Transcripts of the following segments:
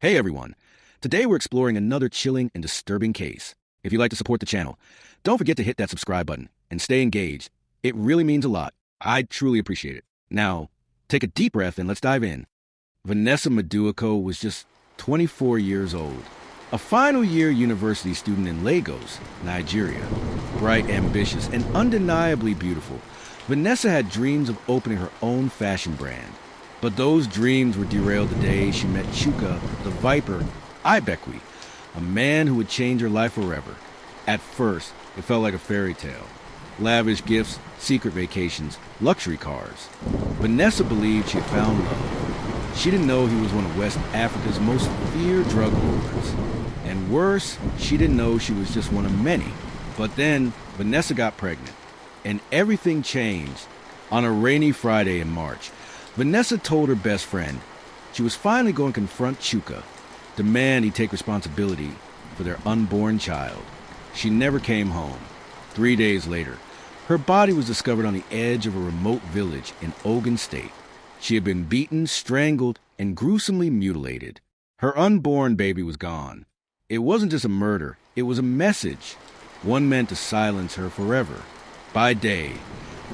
Hey everyone! Today we're exploring another chilling and disturbing case. If you'd like to support the channel, don't forget to hit that subscribe button and stay engaged. It really means a lot. I truly appreciate it. Now, take a deep breath and let's dive in. Vanessa Maduako was just 24 years old, a final year university student in Lagos, Nigeria. Bright, ambitious, and undeniably beautiful, Vanessa had dreams of opening her own fashion brand. But those dreams were derailed the day she met Chuka, the Viper Ibekwe, a man who would change her life forever. At first, it felt like a fairy tale. Lavish gifts, secret vacations, luxury cars. Vanessa believed she had found love. She didn't know he was one of West Africa's most feared drug lords. And worse, she didn't know she was just one of many. But then, Vanessa got pregnant, and everything changed. On a rainy Friday in March, Vanessa told her best friend she was finally going to confront Chuka, demand he take responsibility for their unborn child. She never came home. 3 days later, her body was discovered on the edge of a remote village in Ogun State. She had been beaten, strangled, and gruesomely mutilated. Her unborn baby was gone. It wasn't just a murder, it was a message, one meant to silence her forever. By day,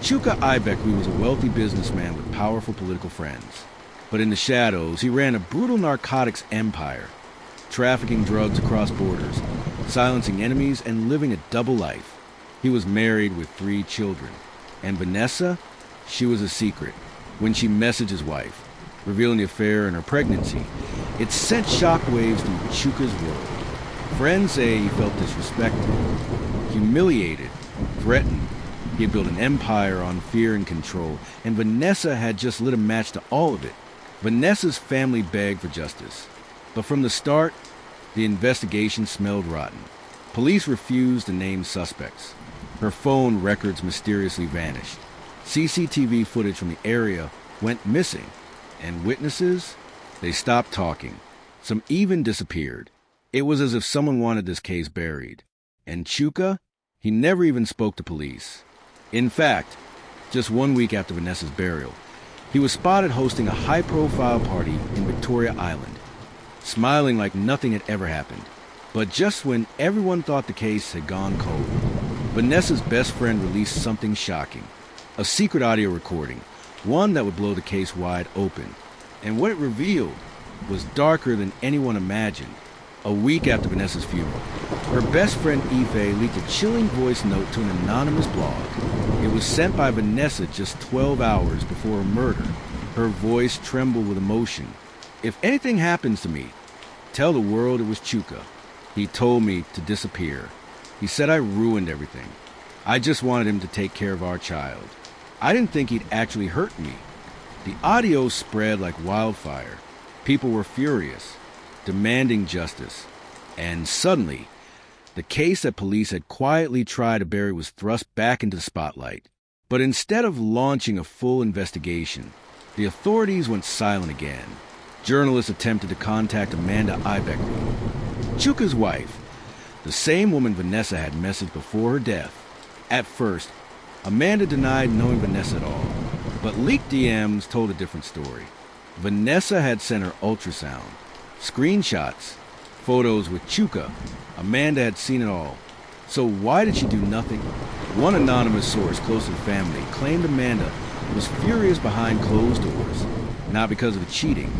Chuka Ibekwe was a wealthy businessman with powerful political friends. But in the shadows, he ran a brutal narcotics empire, trafficking drugs across borders, silencing enemies, and living a double life. He was married with 3 children. And Vanessa? She was a secret. When she messaged his wife, revealing the affair and her pregnancy, it sent shockwaves through Chuka's world. Friends say he felt disrespected, humiliated, threatened. He had built an empire on fear and control, and Vanessa had just lit a match to all of it. Vanessa's family begged for justice. But from the start, the investigation smelled rotten. Police refused to name suspects. Her phone records mysteriously vanished. CCTV footage from the area went missing. And witnesses? They stopped talking. Some even disappeared. It was as if someone wanted this case buried. And Chuka? He never even spoke to police. In fact, just 1 week after Vanessa's burial, he was spotted hosting a high-profile party in Victoria Island, smiling like nothing had ever happened. But just when everyone thought the case had gone cold, Vanessa's best friend released something shocking. A secret audio recording, one that would blow the case wide open. And what it revealed was darker than anyone imagined. A week after Vanessa's funeral, her best friend Ife leaked a chilling voice note to an anonymous blog. It was sent by Vanessa just 12 hours before her murder. Her voice trembled with emotion. "If anything happens to me, tell the world it was Chuka. He told me to disappear. He said I ruined everything. I just wanted him to take care of our child. I didn't think he'd actually hurt me." The audio spread like wildfire. People were furious, demanding justice. And suddenly, the case that police had quietly tried to bury was thrust back into the spotlight. But instead of launching a full investigation, the authorities went silent again. Journalists attempted to contact Amanda Ibekwe, Chuka's wife, the same woman Vanessa had messaged before her death. At first, Amanda denied knowing Vanessa at all, but leaked DMs told a different story. Vanessa had sent her ultrasound, screenshots, photos with Chuka. Amanda had seen it all. So why did she do nothing? One anonymous source close to the family claimed Amanda was furious behind closed doors, not because of the cheating,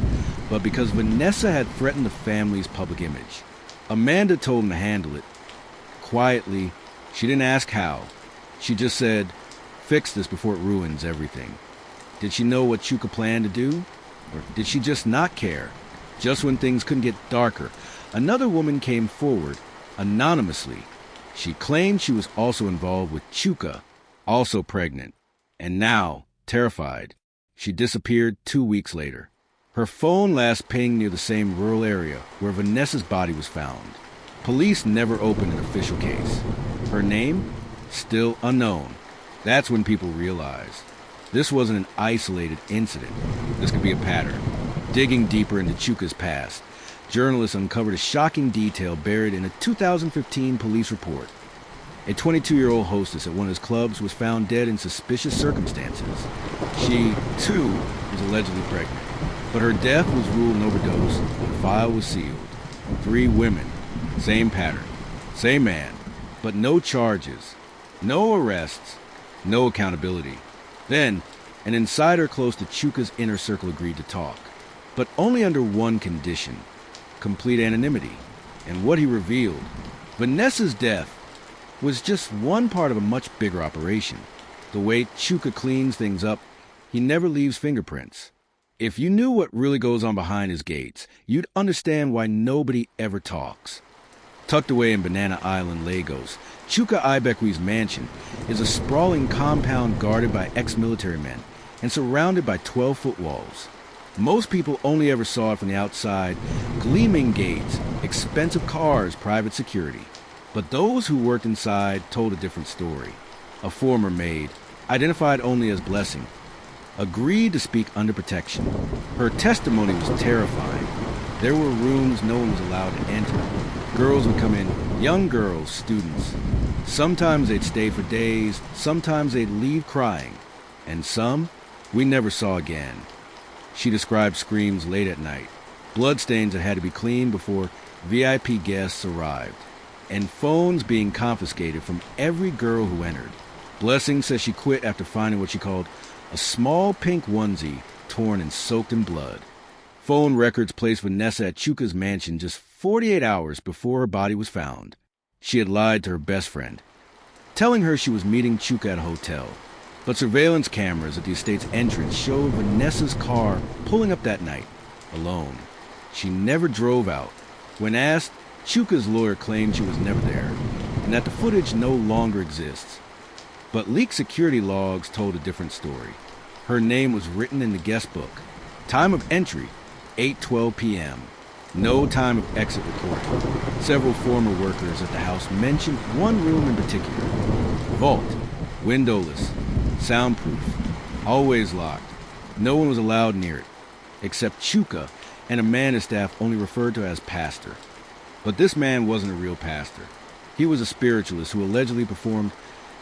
but because Vanessa had threatened the family's public image. Amanda told him to handle it. Quietly, she didn't ask how. She just said, "Fix this before it ruins everything." Did she know what Chuka planned to do? Or did she just not care? Just when things couldn't get darker, another woman came forward, anonymously. She claimed she was also involved with Chuka, also pregnant. And now, terrified, she disappeared 2 weeks later. Her phone last pinged near the same rural area where Vanessa's body was found. Police never opened an official case. Her name? Still unknown. That's when people realized this wasn't an isolated incident. This could be a pattern. Digging deeper into Chuka's past, journalists uncovered a shocking detail buried in a 2015 police report. A 22-year-old hostess at one of his clubs was found dead in suspicious circumstances. She, too, was allegedly pregnant. But her death was ruled an overdose, and the file was sealed. 3 women, same pattern, same man, but no charges, no arrests, no accountability. Then, an insider close to Chuka's inner circle agreed to talk, but only under one condition: complete anonymity. And what he revealed: Vanessa's death was just one part of a much bigger operation. The way Chuka cleans things up, he never leaves fingerprints. If you knew what really goes on behind his gates, you'd understand why nobody ever talks. Tucked away in Banana Island, Lagos, Chuka Ibekwe's mansion is a sprawling compound guarded by ex-military men and surrounded by 12-foot walls. Most people only ever saw it from the outside: gleaming gates, expensive cars, private security. But those who worked inside told a different story. A former maid, identified only as Blessing, agreed to speak under protection. Her testimony was terrifying. There were rooms no one was allowed to enter. Girls would come in, young girls, students. Sometimes they'd stay for days, sometimes they'd leave crying, and some we never saw again. She described screams late at night, bloodstains that had to be cleaned before VIP guests arrived, and phones being confiscated from every girl who entered. Blessing says she quit after finding what she called a small pink onesie torn and soaked in blood. Phone records placed Vanessa at Chuka's mansion just 48 hours before her body was found. She had lied to her best friend, telling her she was meeting Chuka at a hotel. But surveillance cameras at the estate's entrance showed Vanessa's car pulling up that night, alone. She never drove out. When asked, Chuka's lawyer claimed she was never there, and that the footage no longer exists. But leaked security logs told a different story. Her name was written in the guest book. Time of entry, 8:12 p.m. No time of exit recorded. Several former workers at the house mentioned one room in particular. Vault, windowless, soundproof, always locked. No one was allowed near it, except Chuka and a man his staff only referred to as pastor. But this man wasn't a real pastor. He was a spiritualist who allegedly performed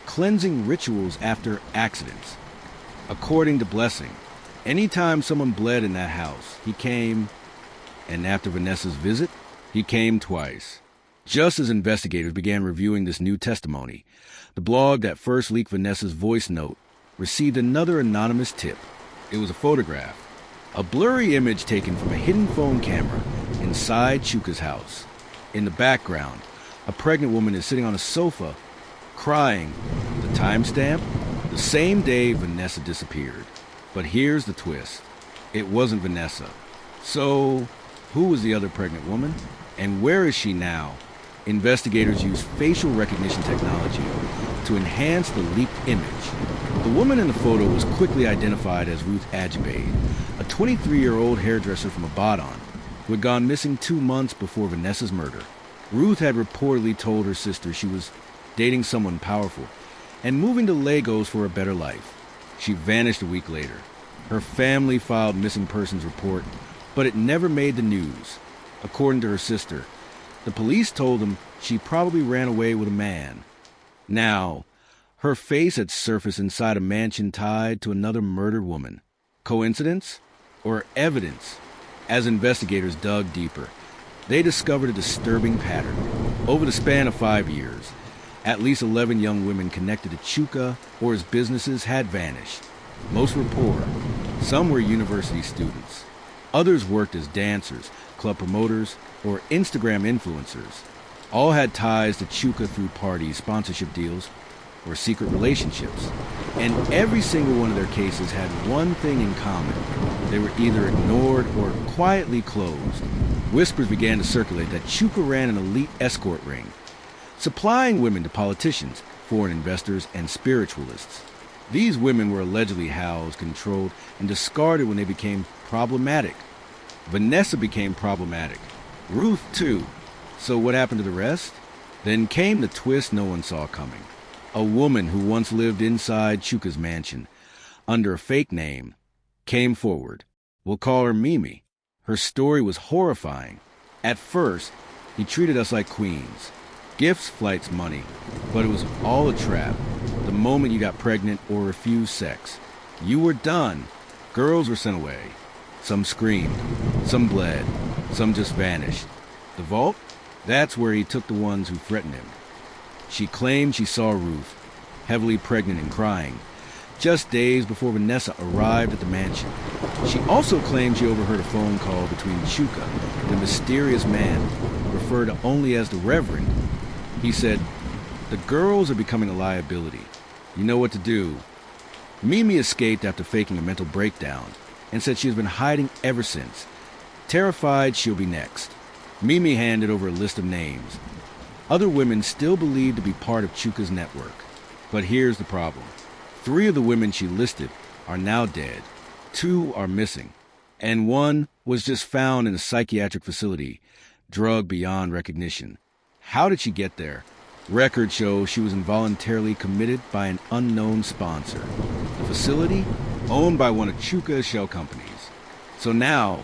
cleansing rituals after accidents. According to Blessing, anytime someone bled in that house, he came, and after Vanessa's visit, he came twice. Just as investigators began reviewing this new testimony, the blog that first leaked Vanessa's voice note received another anonymous tip. It was a photograph, a blurry image taken from a hidden phone camera inside Chuka's house. In the background, a pregnant woman is sitting on a sofa, crying. The timestamp? The same day Vanessa disappeared. But here's the twist. It wasn't Vanessa. So, who was the other pregnant woman? And where is she now? Investigators used facial recognition technology to enhance the leaked image. The woman in the photo was quickly identified as Ruth Ajibade, a 23-year-old hairdresser from Ibadan who had gone missing 2 months before Vanessa's murder. Ruth had reportedly told her sister she was dating someone powerful and moving to Lagos for a better life. She vanished a week later. Her family filed missing persons report, but it never made the news. According to her sister, the police told them she probably ran away with a man. Now, her face had surfaced inside a mansion tied to another murdered woman. Coincidence? Or evidence? As investigators dug deeper, they discovered a disturbing pattern. Over the span of 5 years, at least 11 young women connected to Chuka or his businesses had vanished. Most were poor. Some were university students. Others worked as dancers, club promoters, or Instagram influencers. All had ties to Chuka through parties, sponsorship deals, or secret relationships. And every single one of their cases had one thing in common. They were either ignored or quietly closed. Whispers began to circulate that Chuka ran an elite escort ring, supplying women to politicians, foreign investors, and spiritualists. These women were allegedly housed, controlled, and discarded when they became problematic. Vanessa became problematic. Ruth, too. So what happened to the rest? Then came the twist no one saw coming. A woman who once lived inside Chuka's mansion, under a fake name, came forward. We'll call her Mimi. Her story was horrifying. At first, he treated us like queens. Gifts, flights, money. But it was all a trap. The moment you got pregnant or refused sex, you were done. Girls were sent away. Some screamed, some bled, some just vanished. The vault? That's where he took the ones who threatened him. She claimed she saw Ruth, heavily pregnant and crying, just days before Vanessa arrived at the mansion. She also claimed she overheard a phone call between Chuka, the mysterious man, referred to only as the Reverend. He said, "The girls are becoming a liability. You know what to do." Mimi escaped after faking a mental breakdown and said she has been hiding ever since, terrified she'll be next. Mimi handed over a list of names. Other women still believed to be part of Chuka's network. But here's the problem. 3 of the women she listed are now dead. 2 are missing. And 1 was just found in a psychiatric facility, drugged beyond recognition. How did she get there? Records show she was involuntarily committed by an unknown sponsor. The facility, owned by one of Chuka's shell companies. So now,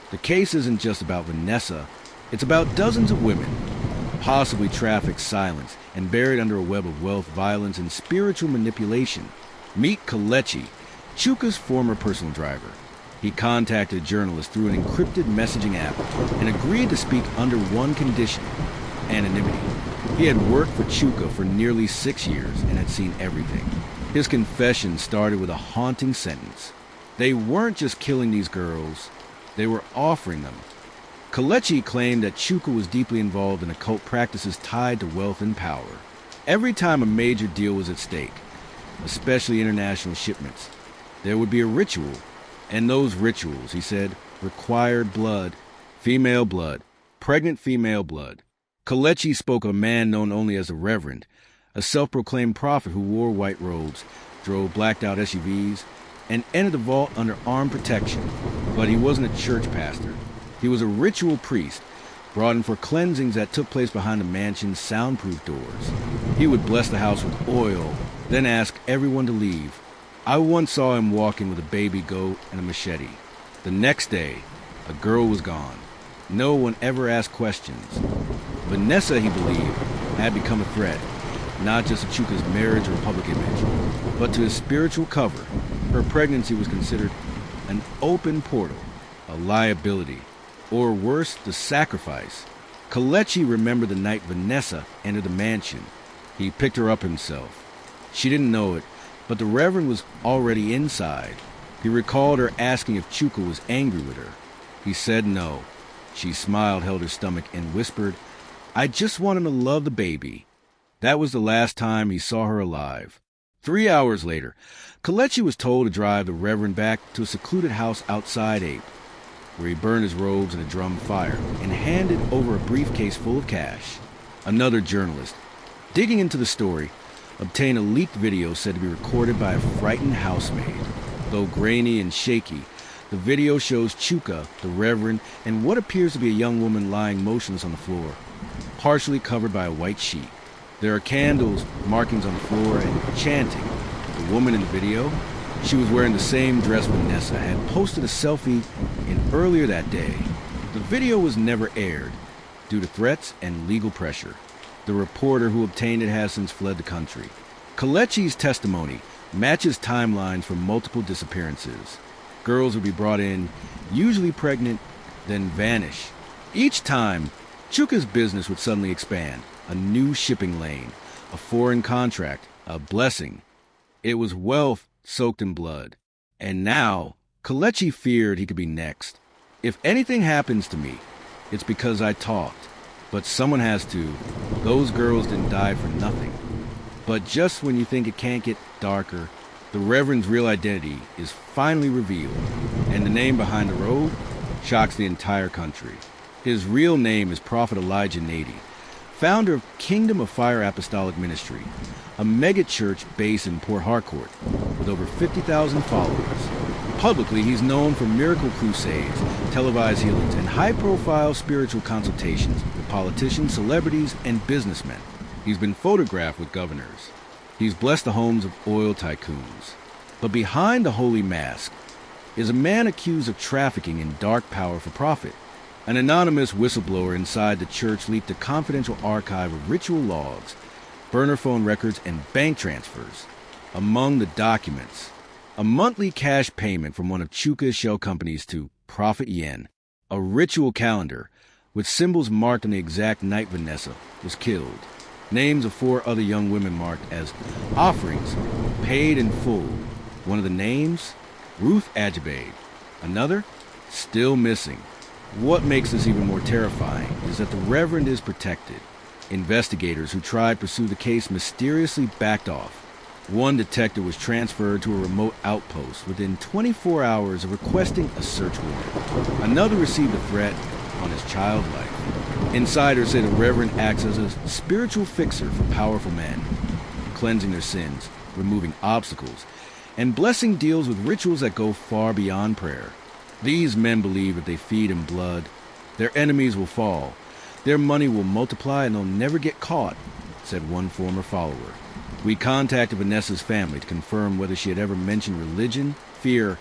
the case isn't just about Vanessa. It's about dozens of women, possibly trafficked, silenced, and buried under a web of wealth, violence, and spiritual manipulation. Meet Kelechi, Chuka's former personal driver. He contacted a journalist through an encrypted messaging app and agreed to speak under one condition: anonymity. He had worked for Chuka for nearly 6 years and had seen everything. His confession started with a haunting sentence. They weren't just killing these girls, they were offering them. Kelechi claimed that Chuka was deeply involved in occult practices tied to wealth and power. Every time a major deal was at stake, especially international shipments, there would be a ritual. And those rituals, he said, required blood, female blood, pregnant female blood. Kelechi spoke of a man known only as the Reverend, a self-proclaimed prophet who wore white robes, drove blacked-out SUVs, and entered the vault under armed protection. But he wasn't a church pastor. He was a ritual priest, brought in for cleansings that took place behind the mansion's soundproof doors. He would bless the house with oil, then ask everyone to leave. I once saw him walking with a baby goat and a machete. The next day, a girl was gone. No one ever asked questions. Vanessa, he believed, had become a threat, not just to Chuka's marriage or public image, but to his spiritual cover. Her pregnancy was considered an open portal, a liability, or worse, the sacrifice. Kelechi remembered the night Vanessa entered the mansion. He picked her up himself. She didn't know it, but the Reverend was already inside. He recalled her asking if Chuka was angry with her. He said no. She smiled, held her stomach, and whispered, "I just want him to love the baby." That was the last time he saw her alive. 3 hours later, Kelechi was told to drive the Reverend back to a secluded house outside Ape, where he burned his robes in a drum fire and handed over a briefcase full of cash. Another journalist, digging into the story, obtained a leaked video said to be recorded by a frightened housemaid. Though grainy and shaky, the video shows Chuka, the Reverend, and what appears to be a young woman lying motionless on the floor, partially covered by a white sheet. There are candles, markings on the floor, and chanting. The woman in the video, she was wearing the same dress Vanessa had posted a selfie in earlier that day. The video was never aired due to threats and legal pressure. The reporter who obtained it has since fled the country. Kelechi's testimony matches timelines for multiple disappearances. Girls would be brought in, usually pregnant, then vanish. Each time, Chuka's business would suddenly expand. A new shipping lane, a foreign contract, a blessing. It was wealth soaked in blood. And now, Kelechi feared he could be next. If anything happens to me, it's because I talked. But someone has to. Those girls didn't die for nothing. But just when you think it can't get darker, the Reverend's real identity is finally revealed, and the name behind the robe shocks the entire country. His real name is Prophet Elijah Nady, founder of Kingdom of Fire Apostolic Ministry, a mega-church based in Port Harcourt with over 50,000 followers. Publicly, he's known for miracle crusades, televised healings, and high-profile spiritual consultations with politicians, celebrities, and businessmen. He's been photographed with governors. He's blessed the homes of oil tycoons. But behind the holy mask is a man accused of trafficking in dark power for profit. An anonymous whistleblower inside the church leaked a confidential archive of ritual logs, burner phone records, and bank transfers. Among the documents, A monthly cash payment from one of Chuka's shell companies to Prophet Yen, a ritual calendar with symbols marked on the exact night Vanessa was killed. Names of 4 other young women marked as offerings, paid in full. One of the names, Ruth Ajibade. Another, still missing. What makes this even more terrifying is that the Reverend is protected. Investigators who tried to pursue the case mysteriously backed off. One detective was transferred to a remote outpost within 24 hours of requesting a search warrant. Another received a threat on his child's life. Insiders say the Reverend acts as a spiritual fixer for powerful men, cleansing their sins, removing obstacles, and blessing deals with rituals that go far beyond prayer. These men believe if they feed him blood, their enemies will fall, their money will multiply, and they'll never get caught, said one former follower. We contacted Vanessa's family to confirm whether she had ever mentioned religion, fear,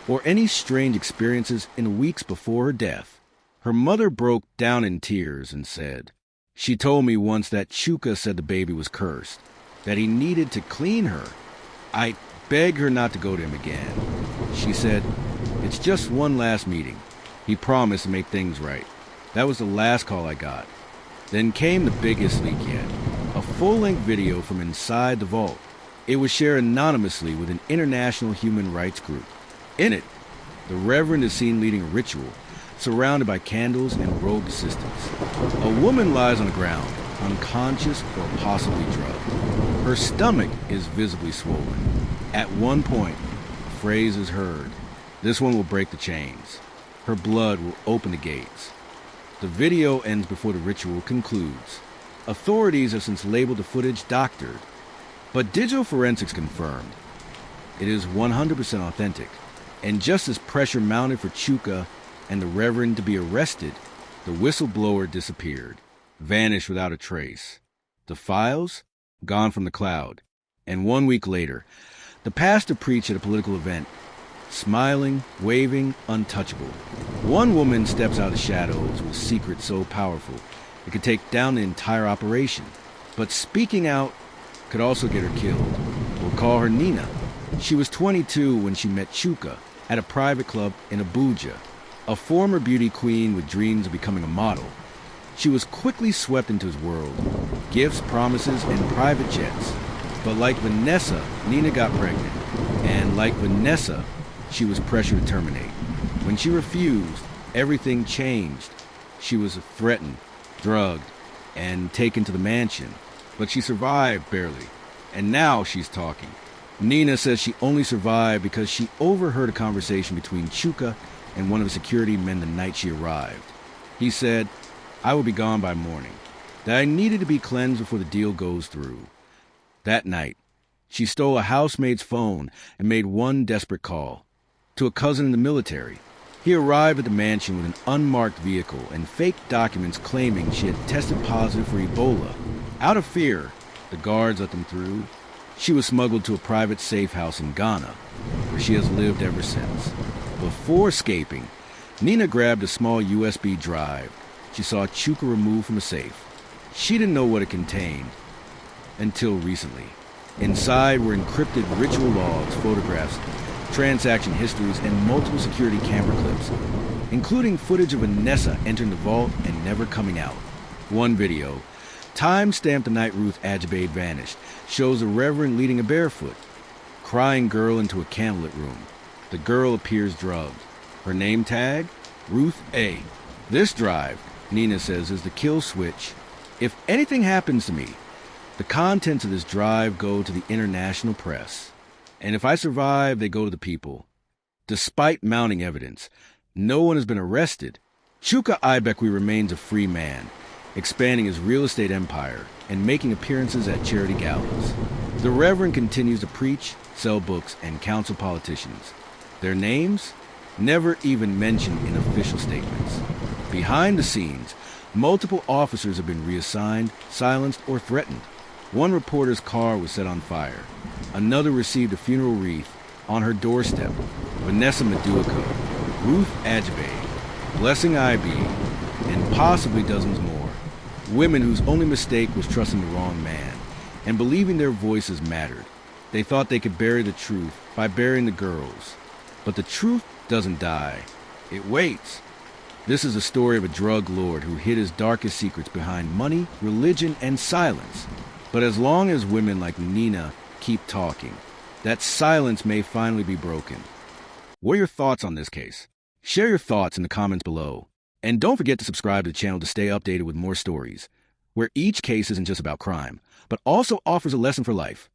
or any strange experiences in the weeks before her death. Her mother broke down in tears and said, "She told me once that Chuka said the baby was cursed, that he needed to clean her. I begged her not to go to him again. She said, 'It's just one last meeting.' He promised to make things right. That was the last call I got. Then came the biggest leak yet, a full-length video from inside the vault. It was shared anonymously with an international human rights group. In it, the Reverend is seen leading a ritual, surrounded by candles and robed assistants. A woman lies on the ground, unconscious or possibly drugged. Her stomach is visibly swollen. At one point, a phrase is heard, "This one will break the chains. Her blood will open the gates." The video ends before the ritual concludes. Authorities have since labeled the footage doctored, but digital forensics confirmed it is 100% authentic. And just as pressure mounted for Chuka and the Reverend to be arrested, the whistleblower disappeared, vanished without a trace. The files, gone from the cloud. And 1 week later, the pastor preached at a political event, smiling, waving, untouchable. One woman steps out of the shadows with a secret so powerful it could take down the entire operation. But speaking out could also get her killed. We'll call her Nina. She was 22 when she met Chuka at a private club in Abuja. A former beauty queen with dreams of becoming a model, she was quickly swept into his world. Gifts, promises, and private jets. But like Vanessa, Nina got pregnant. And like Vanessa, she was pressured to terminate. When she refused, everything changed. She was threatened, drugged, and taken to the mansion. But she survived barely. And now she's talking. Nina says she only survived because she overheard a conversation between Chuka and one of the security men the night she arrived. He said, "I will be gone by morning," that I needed to be cleansed before the deal goes through. That night, she stole a housemaid's phone and made one desperate call to a cousin in the military. He arrived at the mansion with an unmarked vehicle and fake documents claiming she had tested positive for Ebola. Out of fear, the guards let them through. She was smuggled to a private safe house in Ghana, where she has lived ever since. Before escaping, Nina grabbed a small USB drive she saw Chuka remove from a safe. She didn't know what it contained until recently. Inside were encrypted ritual logs, photographs, transaction histories, and multiple security camera clips, including footage of Vanessa entering the vault and never coming out. One video, time-stamped the night Ruth Ajibade vanished, shows a Reverend leading a barefoot, crying girl into a candlelit room. The girl appears drugged. Her name tag? Ruth A. This drive, Nina says, is the kill switch. If anything happens to me, the contents of this drive go to the international press. And if I survive, they go to the people. Despite mounting evidence, no one has been arrested. Chuka Ibekwe remains a free man, expanding his real estate empire and making appearances at charity galas. The Reverend continues to preach, sell books, and counsel politicians. Their names? Never even mentioned in official statements. Behind the scenes, multiple officers have been reassigned, silenced, or threatened. One reporter's car was set on fire. Another received a funeral wreath on her doorstep. Vanessa Maduako, Ruth Ajibade, Blessing IB, and possibly dozens more. Women whose only mistake was trusting the wrong man and believing their voices mattered. They thought they could bury the truth by burying the girls. But the truth doesn't die. It waits. This is a story of a drug lord who hid his darkest secrets behind money, religion, and silence. But as long as women like Nina keep talking, that silence may finally be broken. What are your thoughts on this case? Share your thoughts in the comments below. And don't forget to subscribe to the channel to stay updated with more stories, where each case isn't just about crime, but also offers a lesson for life.